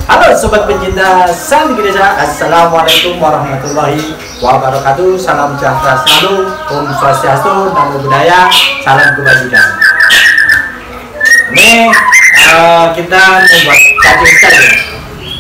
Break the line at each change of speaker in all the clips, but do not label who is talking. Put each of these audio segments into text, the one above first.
Halo sobat pencinta Sandi Desa, assalamualaikum warahmatullahi wabarakatuh. Salam sejahtera selalu, Om Swastiastu, Namo Buddhaya, salam kebajikan. Ini kita membuat cacing ikan ya.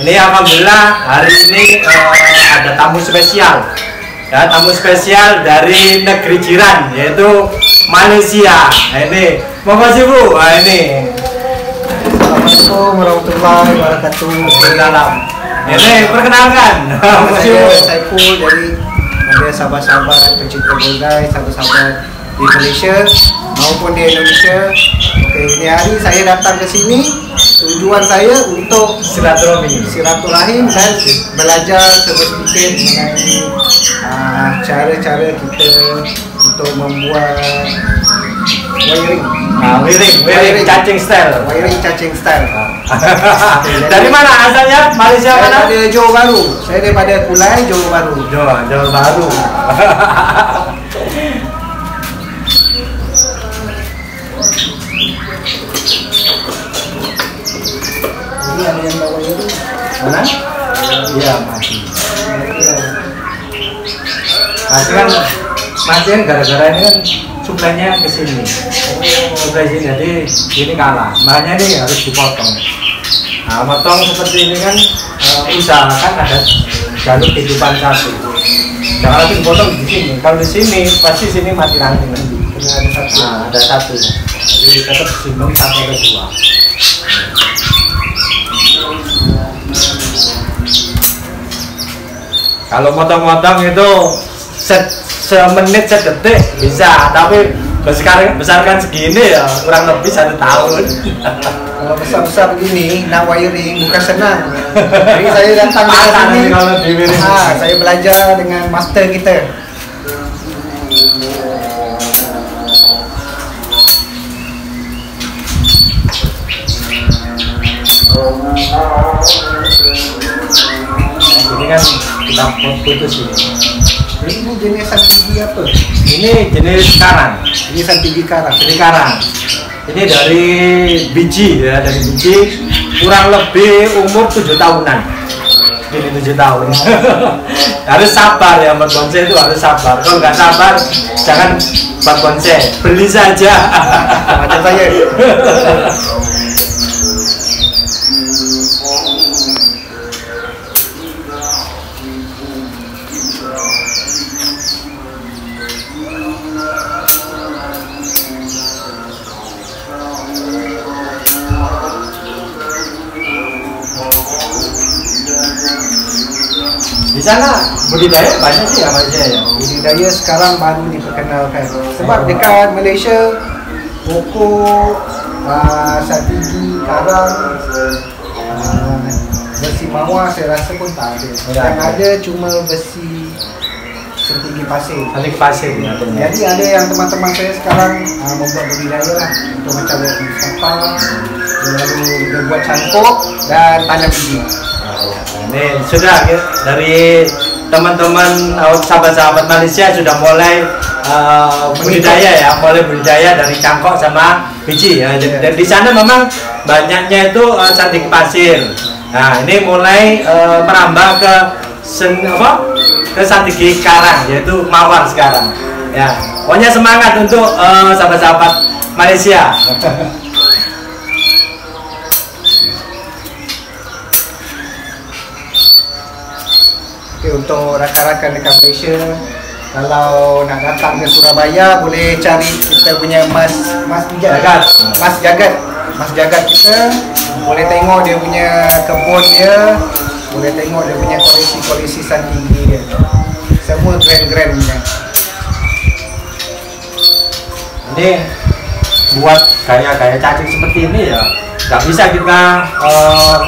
Ini alhamdulillah hari ini ada tamu spesial. Ya, tamu spesial dari negeri jiran yaitu Malaysia. Nah, ini Monggo Bu. Nah, ini
Assalamualaikum warahmatullahi wabarakatuh.
Dalam. Ini perkenalkan.
Saya Saiful dari sahabat-sahabat pencinta budaya, sahabat-sahabat di Malaysia maupun di Indonesia. Oke, ini hari saya datang ke sini. Tujuan saya untuk silaturahim dan belajar sedikit mengenai cara-cara kita untuk membuat
wiring cacing style. Dari mana asalnya? Malaysia
Saya
mana?
dari Johor Bahru. Saya daripada Kulai, Johor Bahru.
Johor Bahru.
Ini ada yang bawa ini.
Mana? Iya, mati. Mati kan gara-gara ini kan suplainya ke sini. Suplai sini, jadi ini kalah. Makanya ini harus dipotong. Nah, potong seperti ini kan usahakan ada jalur kehidupan satu. Jangan lagi dipotong di sini. Kalau di sini pasti sini mati ranting nanti. Nah, ada satu. Jadi tetap simbang satu atau dua. Kalau motong-motong itu semenit sedetik bisa, tapi besarkan segini ya kurang lebih 1 tahun.
Kalau besar-besar begini, nak wiring bukan senang. Jadi saya datang ke sini. Saya belajar dengan master kita.
Ini kan kita putus ini.
Ini jenis santigi apa?
Ini jenis karang.
Ini santigi karang.
Ini karang. Ini dari biji ya, dari biji kurang lebih umur 7 tahunan. Ini 7 tahun. Harus sabar ya, buat bonsai itu harus sabar. Kalau nggak sabar, jangan buat bonsai, beli saja.
Macam saya.
Di sana budidaya banyak sih ya Mas ya.
Budidaya sekarang baru diperkenalkan. Sebab dekat Malaysia pokok santigi, karang, besi mawar saya rasa pun tak ada. Yang ada cuma besi santigi pasir.
Santigi pasir ya.
Jadi ada yang teman-teman saya sekarang membuat budidaya lah untuk macam buat sampah, lalu dia buat cangkok dan tanam biji.
Ini sudah dari teman-teman sahabat-sahabat Malaysia sudah mulai budidaya ya, mulai budidaya dari cangkok sama biji ya. Dan di sana memang banyaknya itu santigi pasir. Nah ini mulai merambah ke santigi karang yaitu mawar sekarang. Ya, pokoknya semangat untuk sahabat-sahabat Malaysia.
Oke, untuk rakan-rakan dekat Malaysia, kalau nak datang ke Surabaya boleh cari kita punya Mas Jagat kita. Boleh tengok dia punya kebun dia, boleh tengok dia punya koleksi santigi dia. Semua keren-keren punya.
Ini buat gaya-gaya cacing seperti ini ya, nggak bisa kita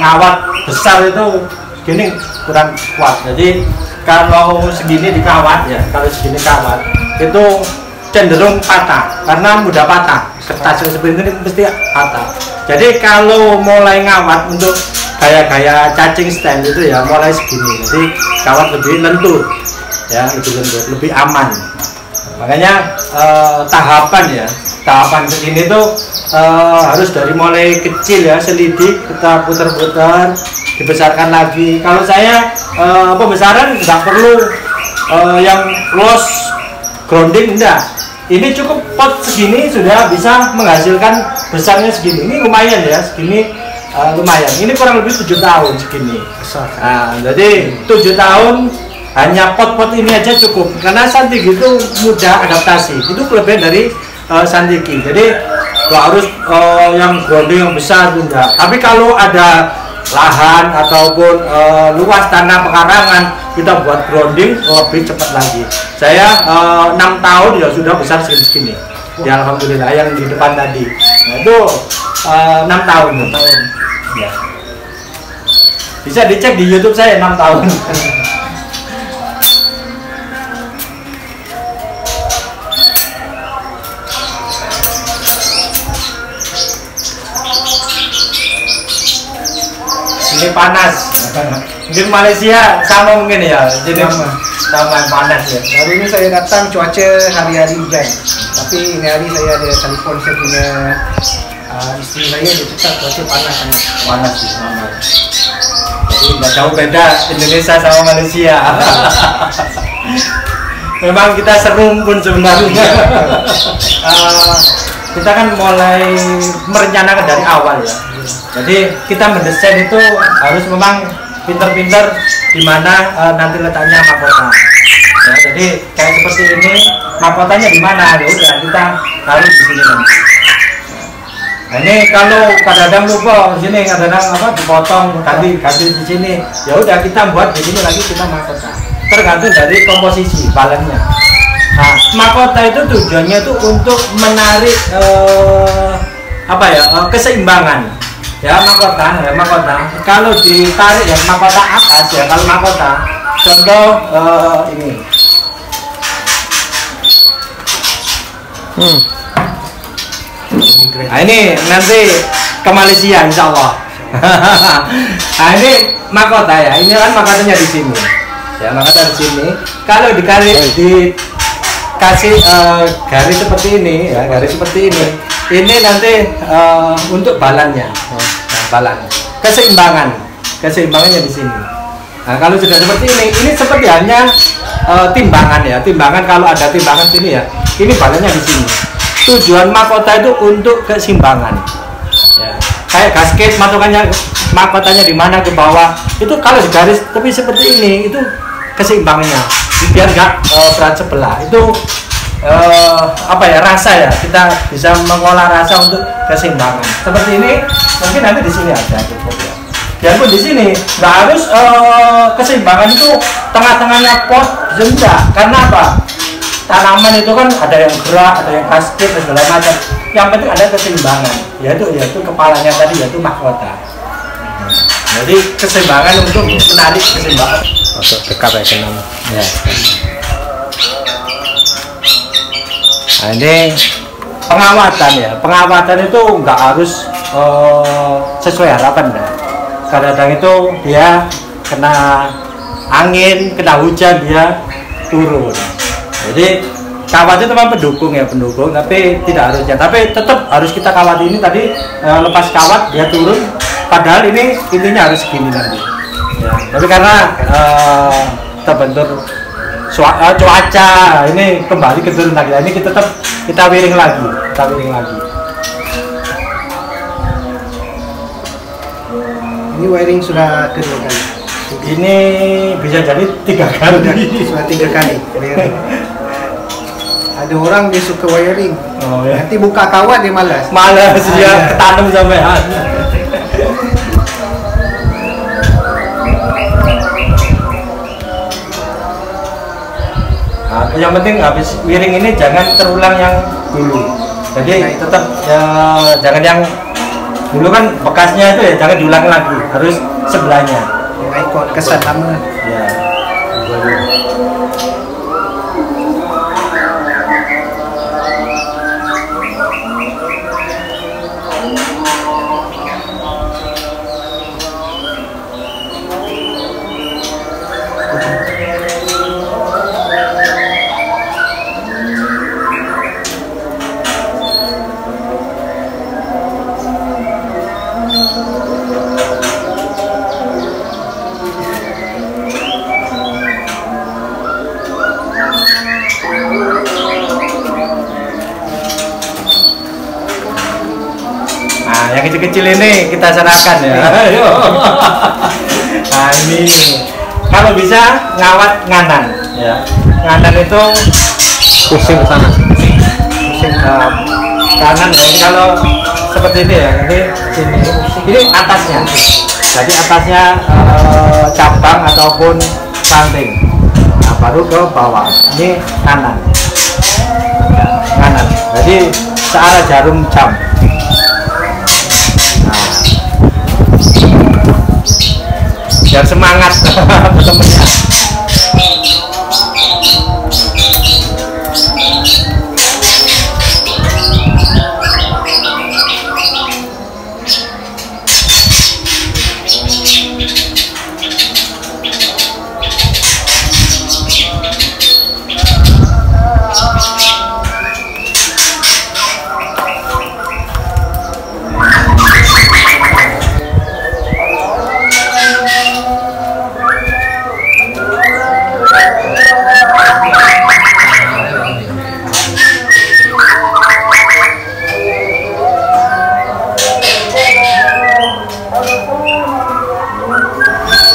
ngawat besar itu gini kurang kuat. Jadi kalau segini dikawat ya, kalau segini kawat itu cenderung patah karena mudah patah. Kertas seperti ini pasti patah. Jadi kalau mulai ngawat untuk gaya-gaya cacing stand itu ya mulai segini. Jadi kawat lebih lentur ya, lebih lentur, lebih aman. Makanya tahapan ya tahapan segini tuh harus dari mulai kecil ya, selidik, kita putar-putar, dibesarkan lagi. Kalau saya pembesaran nggak perlu yang luas grounding, enggak. Ini cukup pot segini sudah bisa menghasilkan besarnya segini. Ini lumayan ya, segini lumayan. Ini kurang lebih 7 tahun segini. Nah, jadi 7 tahun hanya pot-pot ini aja cukup. Karena Shantiki itu mudah adaptasi. Itu kelebihan dari Shantiki. Jadi nggak harus yang grounding yang besar itu enggak. Tapi kalau ada lahan ataupun luas tanah pekarangan, kita buat grounding lebih cepat lagi. Saya 6 tahun ya sudah besar segini-segini ya, alhamdulillah. Yang di depan tadi, nah, itu 6 tahun ya. Bisa dicek di YouTube saya 6 tahun. Ini panas. Mungkin Malaysia sama mungkin ya. Jadi sama panas ya.
Hari ini saya datang cuaca hari-hari hujan. Tapi ini hari saya ada telepon, saya punya istri saya, dia cakap cuaca panas sangat.
Panas sih, panas. Jadi nggak jauh beda Indonesia sama Malaysia. Memang kita serum pun sebenarnya. Kita kan mulai merencanakan dari awal ya. Jadi kita mendesain itu harus memang pinter-pinter di mana nanti letaknya mahkota. Ya, jadi kayak seperti ini mahkotanya di mana, ya udah kita taruh di sini nanti. Nah, ini kalau kadang-kadang lupa di sini, kadang-kadang dipotong ganti di sini, ya udah kita buat di sini lagi kita mahkota. Tergantung dari komposisi balannya. Nah, mahkota itu tujuannya itu untuk menarik keseimbangan. Ya mahkota. Kalau ditarik ya mahkota atas ya, kalau mahkota contoh ini. Nah, ini nanti ke Malaysia insya Allah. Nah, ini mahkota ya. Ini kan mahkotanya di sini. Ya mahkota di sini. Kalau dikasih garis seperti ini ya, garis seperti ini. Ini nanti untuk balannya. Nah, balan. Keseimbangannya di sini. Nah, kalau sudah seperti ini seperti hanya timbangan ya. Timbangan, kalau ada timbangan sini ya. Ini balannya di sini. Tujuan mahkota itu untuk keseimbangan. Ya. Kayak gasket, mahkotanya di mana ke bawah. Itu kalau digaris tapi seperti ini, itu keseimbangannya. Biar nggak berat sebelah. Itu rasa ya, kita bisa mengolah rasa untuk keseimbangan. Seperti ini mungkin nanti di sini ada cukup ya. Biarpun di sini nggak harus keseimbangan itu tengah-tengahnya pot jenda. Karena apa? Tanaman itu kan ada yang gerak, ada yang kasket dan segala macam. Yang penting ada keseimbangan, yaitu kepalanya tadi, yaitu mahkota. Jadi keseimbangan untuk menarik keseimbangan.
Masuk dekat ya kenal.
Ya. Nah, ini pengawatan ya. Pengawatan itu nggak harus sesuai harapan ya. Kadang-kadang itu dia kena angin, kena hujan, dia turun. Jadi kawat itu memang pendukung, tapi tidak harusnya. Tapi tetap harus kita kawat ini tadi, lepas kawat dia turun. Padahal ini intinya harus segini nanti. Ya, tapi karena terbentur cuaca ini kembali ke turun lagi. Ini kita wiring lagi.
Ini wiring sudah kedua kali.
Ini bisa jadi 3 kali.
Sudah 3 kali. Ada orang dia suka wiring.
Oh, ya.
Nanti buka kawat dia malas.
Ya, ketanam sampean. Nah, yang penting habis wiring ini jangan terulang yang dulu. Jadi tetap ya, jangan yang dulu kan bekasnya itu ya, jangan diulang lagi, harus sebelahnya.
Ikut kesan lama.
Ya. kecil-kecil ini kita serahkan ya. Nah ini kalau bisa ngawat nganan ya. Nganan itu
pusing ke sana.
pusing kanan ya. Ini kalau seperti ini ya, ini atasnya. Jadi atasnya cabang ataupun ranting. Nah, baru ke bawah. Ini kanan. Ya, kanan. Jadi searah jarum jam. Nah, biar semangat temennya.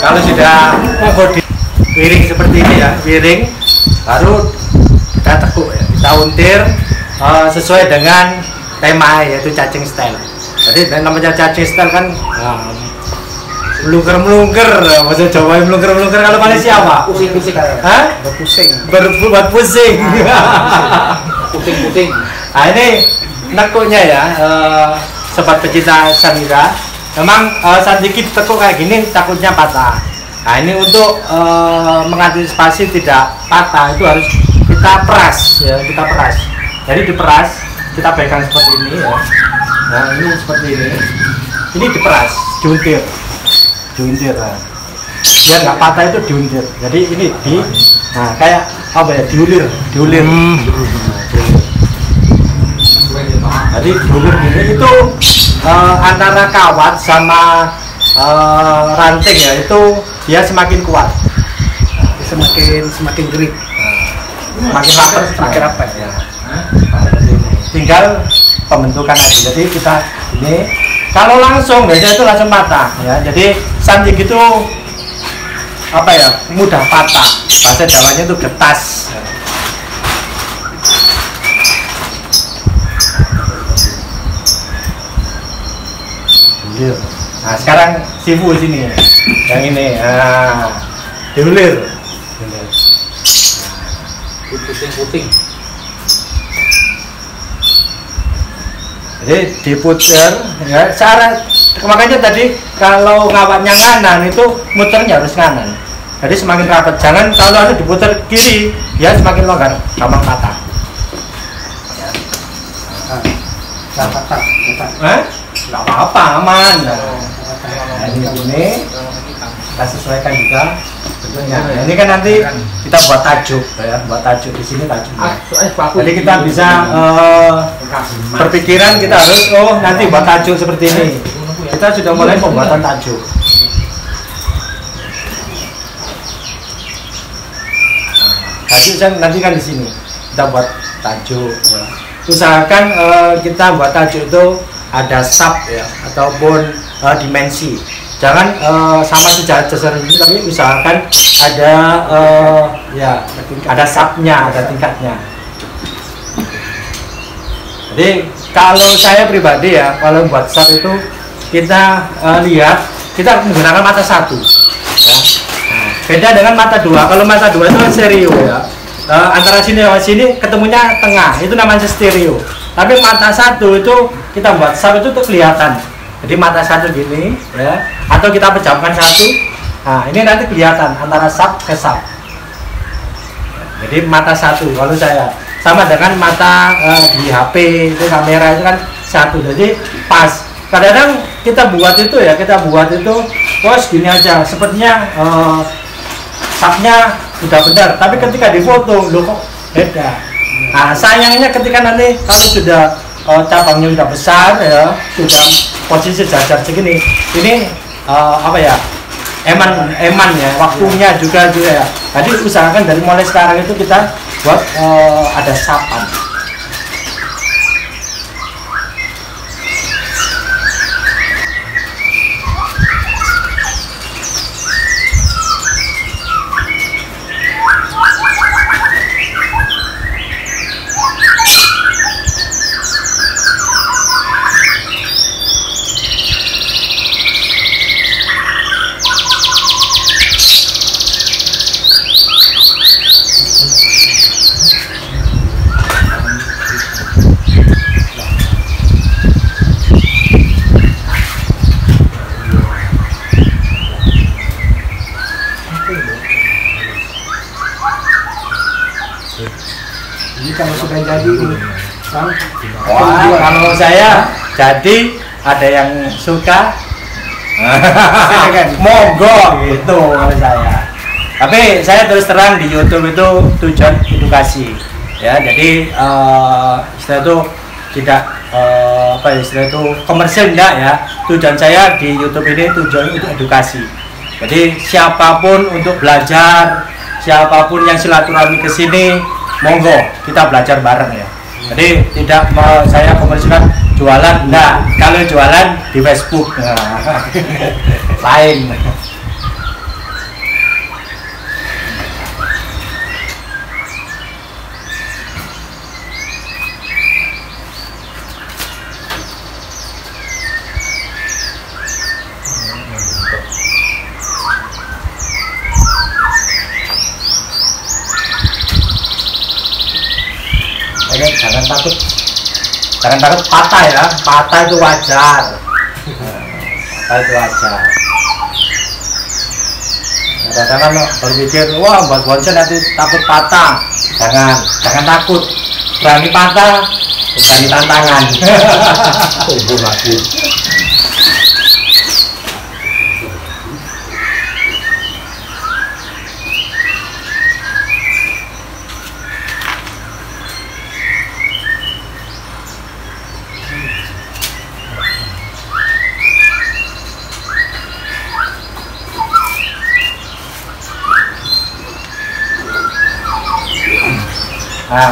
Kalau sudah di piring seperti ini ya, piring baru kita tekuk ya, kita untir sesuai dengan tema yaitu cacing style. Jadi namanya cacing style kan melungker-melungker, maksud Jawa melungker-melungker, kalau Malaysia apa?
Pusing-pusing.
Hah?
Berpusing.
Berbuat pusing.
Puting-puting.
Nah ini nekuknya ya, sobat pecinta Samira. Memang saat dikit tekuk kayak gini takutnya patah. Nah ini untuk mengantisipasi tidak patah itu harus kita peras ya, kita peras. Jadi diperas, kita pegang seperti ini ya. Nah ini seperti ini diperas, diuntir, nah. Biar nggak patah itu diuntir. Jadi ini nah kayak apa ya, diulir. Jadi diulir gini itu antara kawat sama ranting ya, itu dia semakin kuat,
Semakin gerik.
semakin rapat ya. Tinggal pembentukan aja. Jadi kita ini kalau langsung biasanya itu langsung patah ya. Jadi santik itu apa ya, mudah patah. Bahasa Jawanya itu getas. Nah sekarang sifu sini yang ini, diulir.
Puting-puting.
Jadi diputer ya, cara makanya tadi kalau ngawatnya nganan itu muternya harus nganan. Jadi semakin rapat, jangan kalau ada diputer kiri ya semakin longgar, gampang patah.
Nggak patah.
Nggak apa-apa, aman. Nah, ini kita sesuaikan juga bentuknya. Nah, ini kan nanti kita buat tajuk ya, buat tajuk di sini tajuknya. Jadi kita bisa berpikiran kita harus nanti buat tajuk seperti ini. Kita sudah mulai pembuatan tajuk. Tajuk nanti kan di sini kita buat tajuk. Ya. Usahakan kita buat tajuk itu ada sub ya ataupun dimensi. Jangan sama saja ini, tapi usahakan ada ya ada subnya, ada tingkatnya. Jadi kalau saya pribadi ya, kalau buat sub itu kita lihat, kita menggunakan mata satu ya. Nah, beda dengan mata dua. Kalau mata dua itu kan stereo ya, antara sini sama sini ketemunya tengah, itu namanya stereo. Tapi mata satu itu kita buat sub itu tuh kelihatan. Jadi mata satu gini ya, atau kita pejamkan satu. Nah ini nanti kelihatan antara sub ke sub. Jadi mata satu kalau saya sama dengan mata di HP itu kamera itu kan satu. Jadi pas. Kadang-kadang kita buat itu ya, gini aja. Sepertinya subnya sudah benar, tapi ketika difoto loh kok beda. Nah sayangnya ketika nanti kalau sudah cabangnya sudah besar ya, sudah posisi jajar segini, ini apa ya, eman ya, waktunya juga ya. Jadi usahakan dari mulai sekarang itu kita buat ada sapan.
masukan jadi nih, Bang.
Wah, kalau saya jadi ada yang suka, monggo gitu kalau saya. Tapi saya terus terang di YouTube itu tujuan edukasi, ya. Jadi istilah itu tidak apa istilah itu komersil enggak ya. Tujuan saya di YouTube ini tujuan untuk edukasi. Jadi siapapun untuk belajar, siapapun yang silaturahmi ke sini, monggo kita belajar bareng ya. Jadi tidak mau saya komersilkan jualan enggak. Kalau jualan di Facebook lain. Oke, jangan takut patah ya, patah itu wajar, patah itu wajar. Kadang-kadang berpikir, wah buat bonsen nanti takut patah, jangan takut, berani patah, berani tantangan. Tunggu lagi. Nah,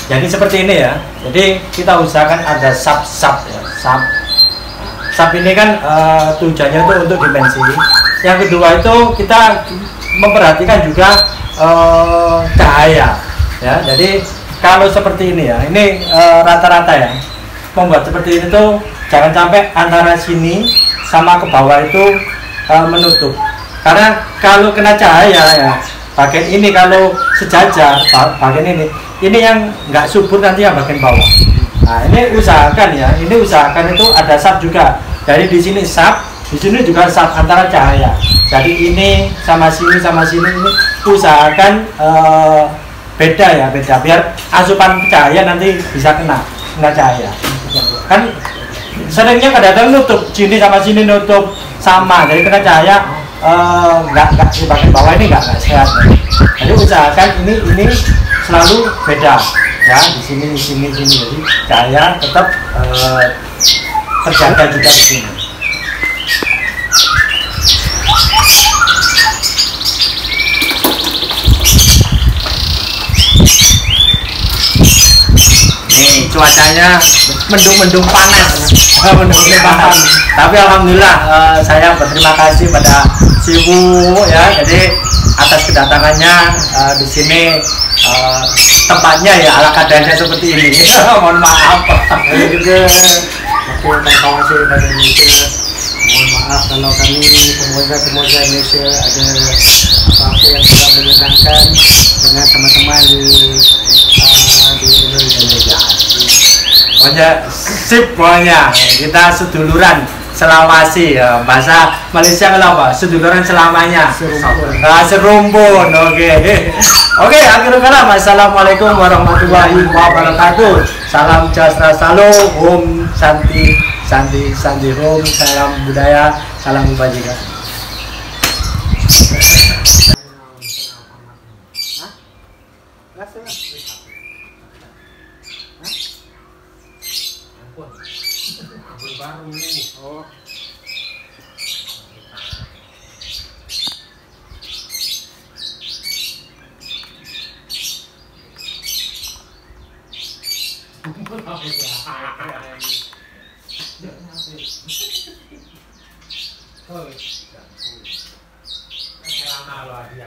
jadi seperti ini ya. Jadi kita usahakan ada sub ya. Sub ini kan tujuannya itu untuk dimensi. Yang kedua itu kita memperhatikan juga cahaya ya. Jadi kalau seperti ini ya, ini rata-rata ya. Membuat seperti ini tuh jangan sampai antara sini sama ke bawah itu menutup. Karena kalau kena cahaya ya, bagian ini kalau sejajar bagian ini yang nggak subur nanti yang bagian bawah. Nah ini usahakan ya, ini usahakan itu ada sub juga. Jadi di sini sub, di sini juga sub antara cahaya. Jadi ini sama sini ini usahakan beda ya, beda biar asupan cahaya nanti bisa kena cahaya. Kan seringnya kadang-kadang nutup sini sama sini nutup sama, jadi kena cahaya. Nggak di bagian bawah ini nggak sehat. Jadi usahakan ini selalu beda ya, di sini jadi cahaya tetap terjaga juga di sini. Nih cuacanya mendung panas, mendung panas. Tapi alhamdulillah saya berterima kasih pada Sibu ya, jadi atas kedatangannya di sini tempatnya ya ala kadarnya seperti ini. Mohon maaf.
Saya juga waktu kawan saya dari Indonesia, mohon maaf kalau kami pemuda Indonesia ada apa-apa yang kurang menyenangkan dengan teman-teman di Indonesia.
Pokoknya sip, pokoknya kita seduluran selawasi ya, bahasa Malaysia kalau apa? Seduluran selamanya. Serumpun. Oke. Oke, akhirnya kalam. Assalamualaikum warahmatullahi wabarakatuh. Salam sejahtera selalu. Om Santi Om. Salam budaya, salam kebajikan.
Baru.
Oh.
Lama loh dia.